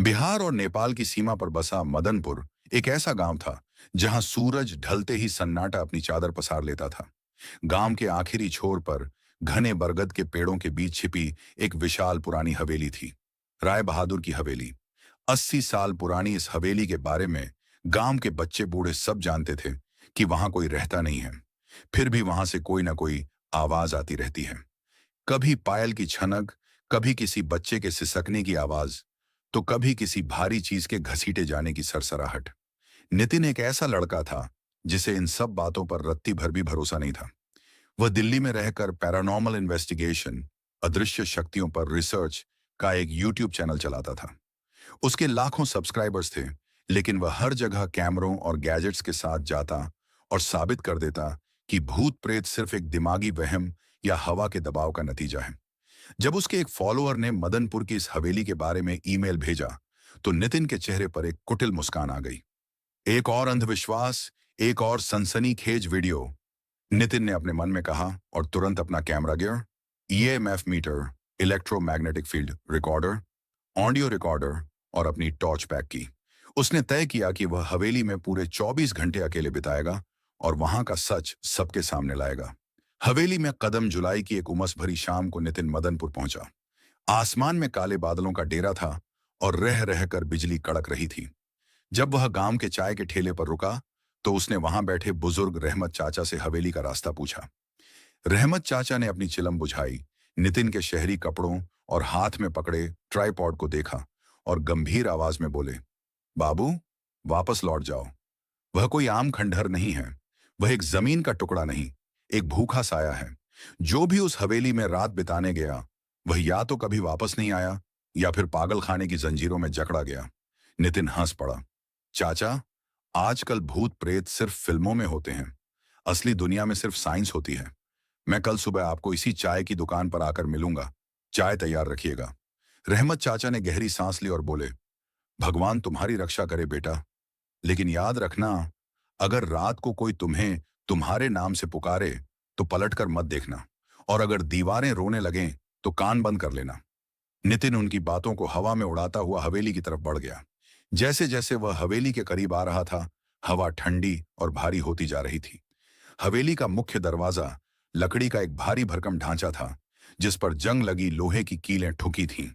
बिहार और नेपाल की सीमा पर बसा मदनपुर एक ऐसा गांव था जहां सूरज ढलते ही सन्नाटा अपनी चादर पसार लेता था। गांव के आखिरी छोर पर घने बरगद के पेड़ों के बीच छिपी एक विशाल पुरानी हवेली थी। राय बहादुर की हवेली। 80 साल पुरानी इस हवेली के बारे में गांव के बच्चे बूढ़े सब जानते थे कि वहां कोई रहता नहीं है। फिर भी वहां से कोई ना कोई आवाज आती रहती है। कभी पायल की छनक, कभी किसी बच्चे के सिसकने की आवाज, तो कभी किसी भारी चीज के घसीटे जाने की सरसराहट। नितिन एक ऐसा लड़का था जिसे इन सब बातों पर रत्ती भर भी भरोसा नहीं था। वह दिल्ली में रहकर पैरानॉर्मल इन्वेस्टिगेशन, अदृश्य शक्तियों पर रिसर्च का एक यूट्यूब चैनल चलाता था। उसके लाखों सब्सक्राइबर्स थे, लेकिन वह हर जगह कैमरों और गैजेट्स के साथ जाता और साबित कर देता कि भूत प्रेत सिर्फ एक दिमागी वहम या हवा के दबाव का नतीजा है। जब उसके एक फॉलोअर ने मदनपुर की इस हवेली के बारे में ईमेल भेजा, तो नितिन के चेहरे पर एक कुटिल मुस्कान आ गई। एक और अंधविश्वास, एक और सनसनीखेज वीडियो, नितिन ने अपने मन में कहा और तुरंत अपना camera gear, EMF meter, electromagnetic field recorder, audio recorder और अपनी टॉर्च पैक की। उसने तय किया कि वह हवेली में पूरे 24 घंटे अकेले बिताएगा और वहां का सच सबके सामने लाएगा। हवेली में कदम जुलाई की एक उमस भरी शाम को नितिन मदनपुर पहुंचा। आसमान में काले बादलों का डेरा था और रह रहकर बिजली कड़क रही थी। जब वह गांव के चाय के ठेले पर रुका, तो उसने वहां बैठे बुजुर्ग रहमत चाचा से हवेली का रास्ता पूछा। रहमत चाचा ने अपनी चिलम बुझाई, नितिन के शहरी कपड़ों और हाथ में पकड़े ट्राइपॉड को देखा और गंभीर आवाज में बोले, बाबू, वापस लौट जाओ। वह कोई आम खंडहर नहीं है। वह एक जमीन का टुकड़ा नहीं, एक भूखा साया है। जो भी उस हवेली में रात बिताने गया, वह या तो कभी वापस नहीं आया या फिर पागल खाने की जंजीरों में जकड़ा गया। नितिन हंस पड़ा। चाचा, आजकल भूत प्रेत सिर्फ फिल्मों में होते हैं। असली दुनिया में सिर्फ साइंस होती है। मैं कल सुबह आपको इसी चाय की दुकान पर आकर मिलूंगा। चाय तैयार रखिएगा। रहमत चाचा ने गहरी सांस ली और बोले, भगवान तुम्हारी रक्षा करे बेटा, लेकिन याद रखना, अगर रात को कोई तुम्हें तुम्हारे नाम से पुकारे तो पलटकर मत देखना, और अगर दीवारें रोने लगें तो कान बंद कर लेना। नितिन उनकी बातों को हवा में उड़ाता हुआ हवेली की तरफ बढ़ गया। जैसे जैसे वह हवेली के करीब आ रहा था, हवा ठंडी और भारी होती जा रही थी। हवेली का मुख्य दरवाजा लकड़ी का एक भारी भरकम ढांचा था, जिस पर जंग लगी लोहे की कीलें ठुकी थीं।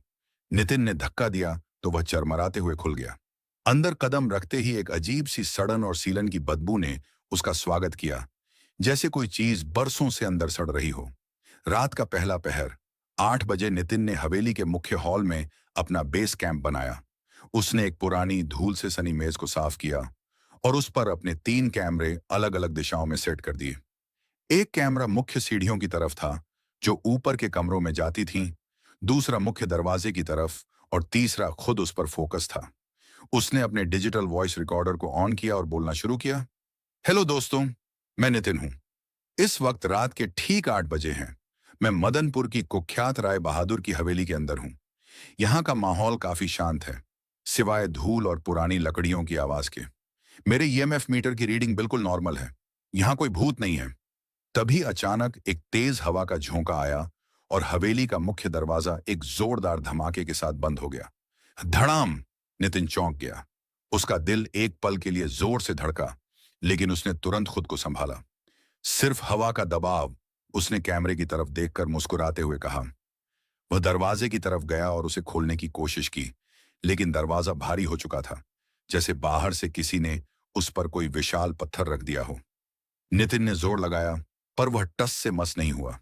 नितिन ने धक्का दिया तो वह चरमराते हुए खुल गया। अंदर कदम रखते ही एक अजीब सी सड़न और सीलन की बदबू ने उसका स्वागत किया, जैसे कोई चीज बरसों से अंदर सड़ रही हो। रात का पहला पहर, 8 बजे नितिन ने हवेली के मुख्य हॉल में अपना बेस कैंप बनाया। उसने एक पुरानी धूल से सनी मेज को साफ किया और उस पर अपने 3 कैमरे अलग अलग दिशाओं में सेट कर दिए। एक कैमरा मुख्य सीढ़ियों की तरफ था, जो ऊपर के कमरों में जाती थीं, दूसरा मुख्य दरवाजे की तरफ और तीसरा खुद उस पर फोकस था। उसने अपने डिजिटल वॉइस रिकॉर्डर को ऑन किया और बोलना शुरू किया। हेलो दोस्तों, मैं नितिन हूं। इस वक्त रात के ठीक 8 बजे हैं। मैं मदनपुर की कुख्यात राय बहादुर की हवेली के अंदर हूं। यहाँ का माहौल काफी शांत है, सिवाय धूल और पुरानी लकड़ियों की आवाज के। मेरे ईएमएफ मीटर की रीडिंग बिल्कुल नॉर्मल है। यहाँ कोई भूत नहीं है। तभी अचानक एक तेज हवा का झोंका आया और हवेली का मुख्य दरवाजा एक जोरदार धमाके के साथ बंद हो गया। धड़ाम! नितिन चौंक गया। उसका दिल एक पल के लिए जोर से धड़का, लेकिन उसने तुरंत खुद को संभाला। सिर्फ हवा का दबाव। उसने कैमरे की तरफ देखकर मुस्कुराते हुए कहा। वह दरवाजे की तरफ गया और उसे खोलने की कोशिश की, लेकिन दरवाजा भारी हो चुका था, जैसे बाहर से किसी ने उस पर कोई विशाल पत्थर रख दिया हो। नितिन ने जोर लगाया, पर वह टस से मस नहीं हुआ।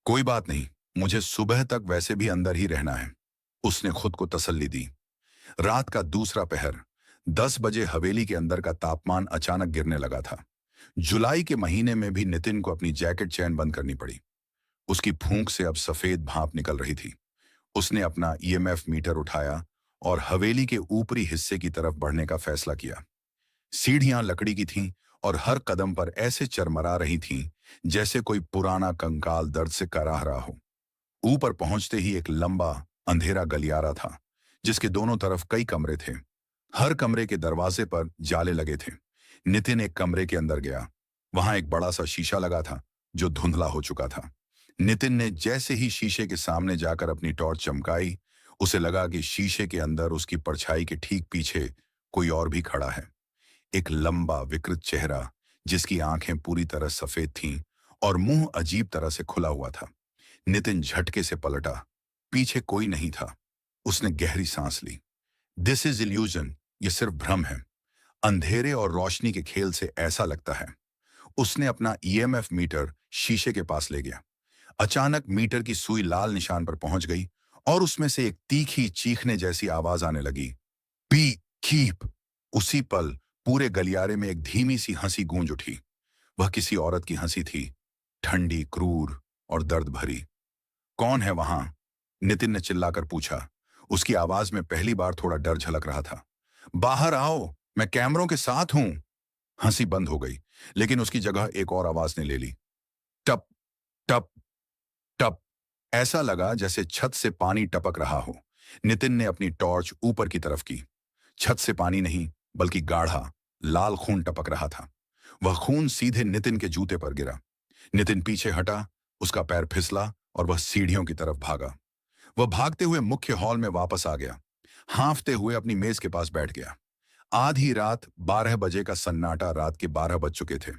कोई बात नहीं, मुझे सुबह तक वैसे भी अंदर ही रहना है, उसने खुद को तसल्ली दी। रात का दूसरा पहर, 10 बजे हवेली के अंदर का तापमान अचानक गिरने लगा था। जुलाई के महीने में भी नितिन को अपनी जैकेट चैन बंद करनी पड़ी। उसकी फूंक से अब सफेद भाप निकल रही थी। उसने अपना ईएमएफ मीटर उठाया और हवेली के ऊपरी हिस्से की तरफ बढ़ने का फैसला किया। सीढ़ियां लकड़ी की थीं और हर कदम पर ऐसे चरमरा रही थीं जैसे कोई पुराना कंकाल दर्द से कराह रहा हो। ऊपर पहुंचते ही एक लंबा अंधेरा गलियारा था, जिसके दोनों तरफ कई कमरे थे। हर कमरे के दरवाजे पर जाले लगे थे। नितिन एक कमरे के अंदर गया। वहां एक बड़ा सा शीशा लगा था, जो धुंधला हो चुका था। नितिन ने जैसे ही शीशे के सामने जाकर अपनी टॉर्च चमकाई, उसे लगा कि शीशे के अंदर उसकी परछाई के ठीक पीछे कोई और भी खड़ा है। एक लंबा विकृत चेहरा जिसकी आंखें पूरी तरह सफेद थीं और मुंह अजीब तरह से खुला हुआ था। नितिन झटके से पलटा। पीछे कोई नहीं था। उसने गहरी सांस ली। दिस इज इल्यूजन, ये सिर्फ भ्रम है। अंधेरे और रोशनी के खेल से ऐसा लगता है। उसने अपना ईएमएफ मीटर शीशे के पास ले गया। अचानक मीटर की सुई लाल निशान पर पहुंच गई और उसमें से एक तीखी चीखने जैसी आवाज आने लगी। Be keep. उसी पल पूरे गलियारे में एक धीमी सी हंसी गूंज उठी। वह किसी औरत की हंसी थी, ठंडी, क्रूर और दर्द भरी। कौन है वहां? नितिन ने चिल्लाकर पूछा। उसकी आवाज में पहली बार थोड़ा डर झलक रहा था। बाहर आओ, मैं कैमरों के साथ हूं। हंसी बंद हो गई, लेकिन उसकी जगह एक और आवाज ने ले ली। टप टप टप। ऐसा लगा जैसे छत से पानी टपक रहा हो। नितिन ने अपनी टॉर्च ऊपर की तरफ की। छत से पानी नहीं, बल्कि गाढ़ा लाल खून टपक रहा था। वह खून सीधे नितिन के जूते पर गिरा। नितिन पीछे हटा, उसका पैर फिसला और वह सीढ़ियों की तरफ भागा। वह भागते हुए मुख्य हॉल में वापस आ गया। हांफते हुए अपनी मेज के पास बैठ गया। आधी रात 12 बजे का सन्नाटा रात के 12 बज चुके थे।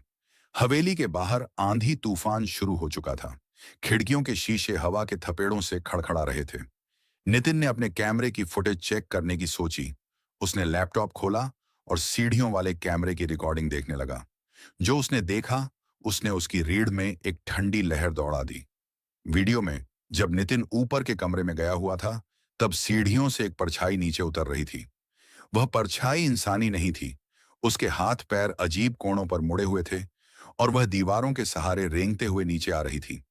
हवेली के बाहर आंधी तूफान शुरू हो चुका था। खिड़कियों के शीशे हवा के थपेड़ों से खड़खड़ा रहे थे। नितिन ने अपने कैमरे की फुटेज चेक करने की सोची। उसने लैपटॉप खोला और सीढ़ियों वाले कैमरे की रिकॉर्डिंग देखने लगा। जो उसने देखा, उसने उसकी रीढ़ में एक ठंडी लहर दौड़ा दी। वीडियो में जब नितिन ऊपर के कमरे में गया हुआ था, तब सीढ़ियों से एक परछाई नीचे उतर रही थी। वह परछाई इंसानी नहीं थी। उसके हाथ पैर अजीब कोणों पर मुड़े हुए थे और वह दीवारों के सहारे रेंगते हुए नीचे आ रही थी।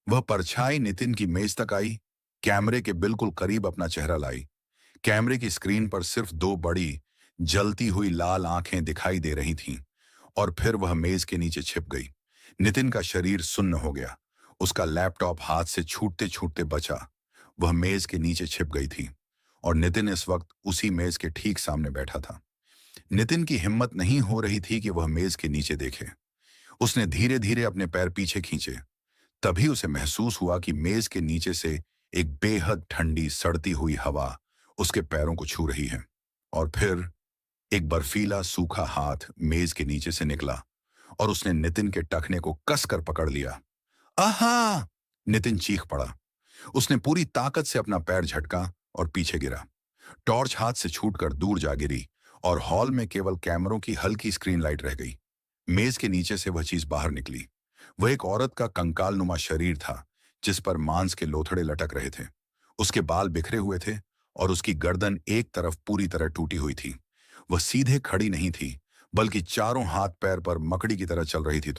वह परछाई नितिन की मेज तक आई, कैमरे के बिल्कुल करीब अपना चेहरा लाई। कैमरे की स्क्रीन पर सिर्फ दो बड़ी, जलती हुई लाल आंखें दिखाई दे रही थीं और फिर वह मेज के नीचे छिप गई। नितिन का शरीर सुन्न हो गया। उसका लैपटॉप हाथ से छूटते छूटते बचा। वह मेज के नीचे छिप गई थी और नितिन इस वक्त उसी मेज के ठीक सामने बैठा था। नितिन की हिम्मत नहीं हो रही थी कि वह मेज के नीचे देखे। उसने धीरे धीरे अपने पैर पीछे खींचे। तभी उसे महसूस हुआ कि मेज के नीचे से एक बेहद ठंडी सड़ती हुई हवा उसके पैरों को छू रही है। और फिर एक बर्फीला सूखा हाथ मेज के नीचे से निकला और उसने नितिन के टखने को कसकर पकड़ लिया। आहा! नितिन चीख पड़ा। उसने पूरी ताकत से अपना पैर झटका और पीछे गिरा। टॉर्च हाथ से छूटकर दूर जा गिरी और हॉल में केवल कैमरों की हल्की स्क्रीन लाइट रह गई। मेज के नीचे से वह चीज बाहर निकली। वह एक औरत का कंकाल नुमा शरीर था, जिस पर मांस के लोथड़े लटक रहे थे। उसके बाल बिखरे हुए थे और उसकी गर्दन एक तरफ पूरी तरह टूटी हुई थी। वह सीधे खड़ी नहीं थी, बल्कि चारों हाथ पैर पर मकड़ी की तरह चल रही थी।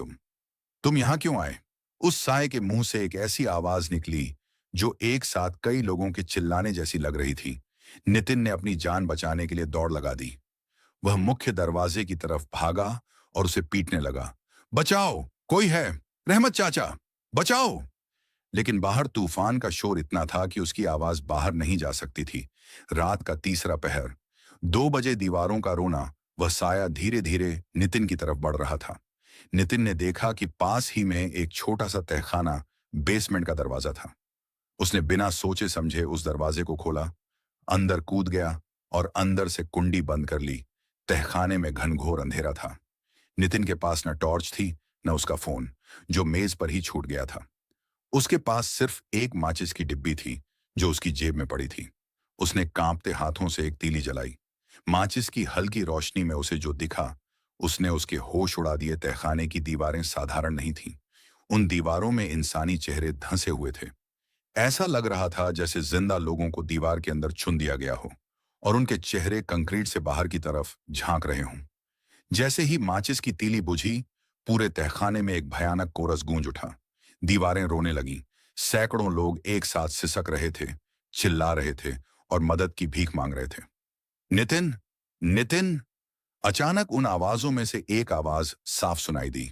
तुम यहां क्यों आए? उस साय के मुंह से एक ऐसी आवाज निकली जो एक साथ कई लोगों के चिल्लाने जैसी लग रही थी। नितिन ने अपनी जान बचाने के लिए दौड़ लगा दी। वह मुख्य दरवाजे की तरफ भागा और उसे पीटने लगा। बचाओ, कोई है? रहमत चाचा, बचाओ! लेकिन बाहर तूफान का शोर इतना था कि उसकी आवाज बाहर नहीं जा सकती थी। रात का तीसरा पहर, 2 बजे दीवारों का रोना, वह साया धीरे धीरे नितिन की तरफ बढ़ रहा था। नितिन ने देखा कि पास ही में एक छोटा सा तहखाना, बेसमेंट का दरवाजा था। उसने बिना सोचे समझे उस दरवाजे को खोला, अंदर कूद गया और अंदर से कुंडी बंद कर ली। तहखाने में घनघोर अंधेरा था। नितिन के पास न टॉर्च थी, न उसका फोन, जो मेज पर ही छूट गया था। उसके पास सिर्फ एक माचिस की डिब्बी थी, जो उसकी जेब में पड़ी थी। उसने कांपते हाथों से एक तीली जलाई। माचिस की हल्की रोशनी में उसे जो दिखा, उसने उसके होश उड़ा दिए। तहखाने की दीवारें साधारण नहीं थीं। उन दीवारों में इंसानी चेहरे धंसे हुए थे। ऐसा लग रहा था जैसे जिंदा लोगों को दीवार के अंदर चुन दिया गया हो और उनके चेहरे कंक्रीट से बाहर की तरफ झांक रहे हों। जैसे ही माचिस की तीली बुझी, पूरे तहखाने में एक भयानक कोरस गूंज उठा। दीवारें रोने लगीं। सैकड़ों लोग एक साथ सिसक रहे थे, चिल्ला रहे थे और मदद की भीख मांग रहे थे। नितिन, नितिन! अचानक उन आवाजों में से एक आवाज साफ सुनाई दी।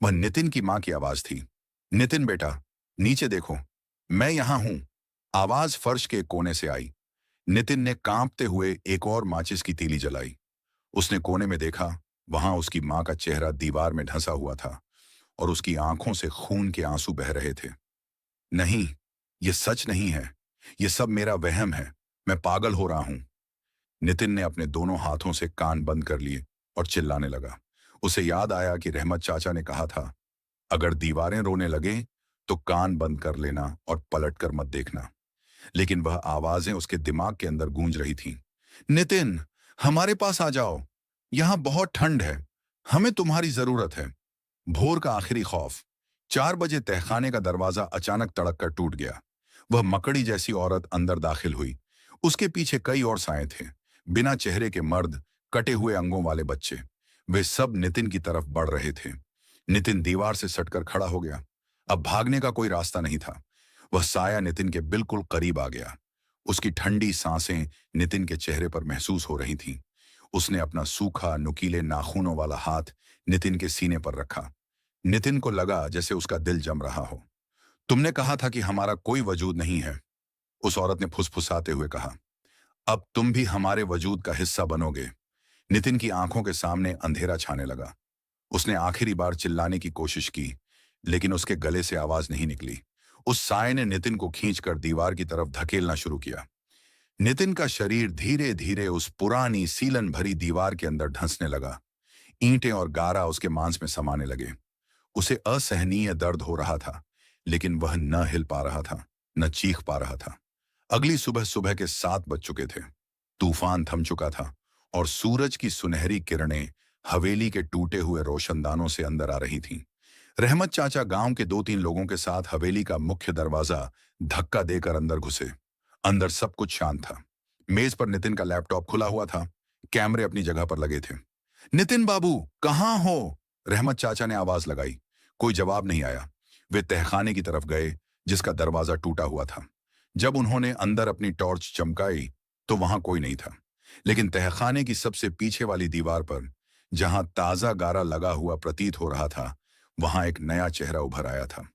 वह नितिन की मां की आवाज थी। नितिन बेटा, नीचे देखो, मैं यहां हूं। आवाज फर्श के कोने से आई। नितिन ने कांपते हुए एक और माचिस की तीली जलाई। उसने कोने में देखा। वहां उसकी मां का चेहरा दीवार में ढंसा हुआ था और उसकी आंखों से खून के आंसू बह रहे थे। नहीं, ये सच नहीं है। ये सब मेरा वहम है। मैं पागल हो रहा हूं। नितिन ने अपने दोनों हाथों से कान बंद कर लिए और चिल्लाने लगा। उसे याद आया कि रहमत चाचा ने कहा था, अगर दीवारें रोने लगे तो कान बंद कर लेना और पलट कर मत देखना। लेकिन वह आवाजें उसके दिमाग के अंदर गूंज रही थीं। नितिन, हमारे पास आ जाओ। यहां बहुत ठंड है। हमें तुम्हारी जरूरत है। भोर का आखिरी खौफ। 4 बजे तहखाने का दरवाजा अचानक तड़क कर टूट गया। वह मकड़ी जैसी औरत अंदर दाखिल हुई। उसके पीछे कई और साए थे। बिना चेहरे के मर्द, कटे हुए अंगों वाले बच्चे। वे सब नितिन की तरफ बढ़ रहे थे। नितिन दीवार से सटकर खड़ा हो गया। अब भागने का कोई रास्ता नहीं था। वह साया नितिन के बिल्कुल करीब आ गया। उसकी ठंडी सांसें नितिन के चेहरे पर महसूस हो रही थीं। उसने अपना सूखा, नुकीले नाखूनों वाला हाथ नितिन के सीने पर रखा। नितिन को लगा जैसे उसका दिल जम रहा हो। तुमने कहा था कि हमारा कोई वजूद नहीं है, उस औरत ने फुसफुसाते हुए कहा। अब तुम भी हमारे वजूद का हिस्सा बनोगे। नितिन की आंखों के सामने अंधेरा छाने लगा। उसने आखिरी बार चिल्लाने की कोशिश की, लेकिन उसके गले से आवाज नहीं निकली। उस साए ने नितिन को खींचकर दीवार की तरफ धकेलना शुरू किया। नितिन का शरीर धीरे धीरे उस पुरानी सीलन भरी दीवार के अंदर धंसने लगा। ईंटें और गारा उसके मांस में समाने लगे। उसे असहनीय दर्द हो रहा था, लेकिन वह न हिल पा रहा था, न चीख पा रहा था। अगली सुबह सुबह के 7 बज चुके थे। तूफान थम चुका था और सूरज की सुनहरी किरणें हवेली के टूटे हुए रोशनदानों से अंदर आ रही थीं। रहमत चाचा गांव के 2-3 लोगों के साथ हवेली का मुख्य दरवाजा धक्का देकर अंदर घुसे। अंदर सब कुछ शांत था। मेज पर नितिन का लैपटॉप खुला हुआ था। कैमरे अपनी जगह पर लगे थे। नितिन बाबू, कहाँ हो? रहमत चाचा ने आवाज लगाई। कोई जवाब नहीं आया। वे तहखाने की तरफ गए, जिसका दरवाजा टूटा हुआ था। जब उन्होंने अंदर अपनी टॉर्च चमकाई तो वहां कोई नहीं था। लेकिन तहखाने की सबसे पीछे वाली दीवार पर, जहां ताजा गारा लगा हुआ प्रतीत हो रहा था, वहां एक नया चेहरा उभर आया था।